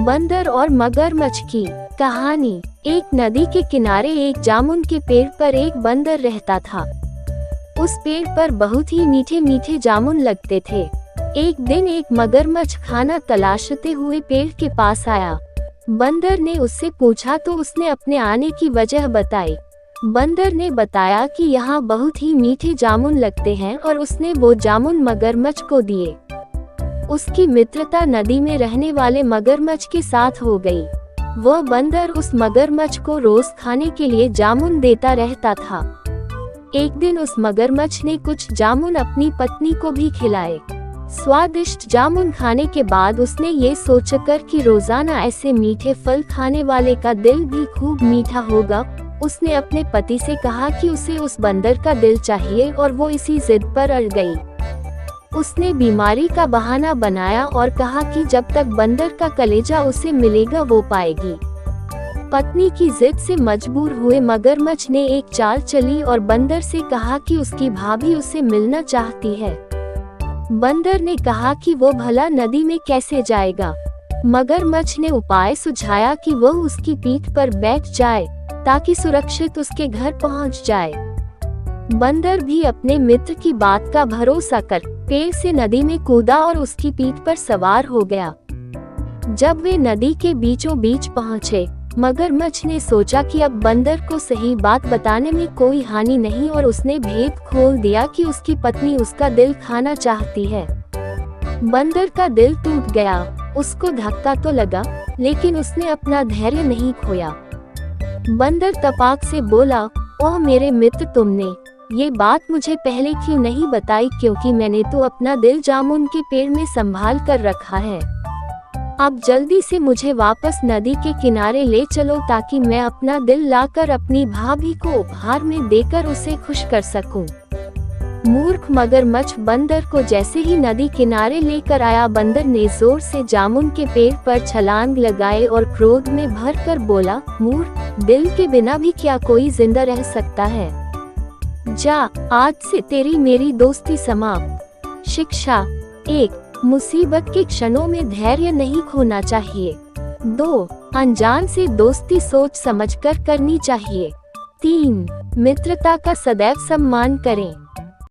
बंदर और मगरमच्छ की कहानी। एक नदी के किनारे एक जामुन के पेड़ पर एक बंदर रहता था। उस पेड़ पर बहुत ही मीठे मीठे जामुन लगते थे। एक दिन एक मगरमच्छ खाना तलाशते हुए पेड़ के पास आया। बंदर ने उससे पूछा तो उसने अपने आने की वजह बताई। बंदर ने बताया कि यहाँ बहुत ही मीठे जामुन लगते हैं और उसने वो जामुन मगरमच्छ को दिए। उसकी मित्रता नदी में रहने वाले मगरमच्छ के साथ हो गई। वह बंदर उस मगरमच्छ को रोज खाने के लिए जामुन देता रहता था। एक दिन उस मगरमच्छ ने कुछ जामुन अपनी पत्नी को भी खिलाए। स्वादिष्ट जामुन खाने के बाद उसने ये सोचकर कि रोजाना ऐसे मीठे फल खाने वाले का दिल भी खूब मीठा होगा, उसने अपने पति से कहा कि उसे उस बंदर का दिल चाहिए और वो इसी जिद पर अड़ गई। उसने बीमारी का बहाना बनाया और कहा कि जब तक बंदर का कलेजा उसे मिलेगा वो पाएगी। पत्नी की जिद से मजबूर हुए मगरमच्छ ने एक चाल चली और बंदर से कहा कि उसकी भाभी उसे मिलना चाहती है। बंदर ने कहा कि वो भला नदी में कैसे जाएगा। मगरमच्छ ने उपाय सुझाया कि वह उसकी पीठ पर बैठ जाए ताकि सुरक्षित उसके घर पहुंच जाए। बंदर भी अपने मित्र की बात का भरोसा कर पेड़ से नदी में कूदा और उसकी पीठ पर सवार हो गया। जब वे नदी के बीचों बीच पहुंचे, मगरमच्छ ने सोचा कि अब बंदर को सही बात बताने में कोई हानि नहीं और उसने भेद खोल दिया कि उसकी पत्नी उसका दिल खाना चाहती है। बंदर का दिल टूट गया। उसको धक्का तो लगा, लेकिन उसने अपना धैर्य नहीं खोया। बंदर तपाक से बोला, ओह मेरे मित्र, तुमने ये बात मुझे पहले क्यों नहीं बताई, क्योंकि मैंने तो अपना दिल जामुन के पेड़ में संभाल कर रखा है। अब जल्दी से मुझे वापस नदी के किनारे ले चलो ताकि मैं अपना दिल लाकर अपनी भाभी को उपहार में देकर उसे खुश कर सकूं। मूर्ख मगरमच्छ बंदर को जैसे ही नदी किनारे लेकर आया, बंदर ने जोर से जामुन के पेड़ पर छलांग लगाए और क्रोध में भरकर बोला, मूर्ख, दिल के बिना भी क्या कोई जिंदा रह सकता है। जा, आज से तेरी मेरी दोस्ती समाप्त। शिक्षा 1. मुसीबत के क्षणों में धैर्य नहीं खोना चाहिए। 2. अनजान से दोस्ती सोच समझकर करनी चाहिए। 3. मित्रता का सदैव सम्मान करें।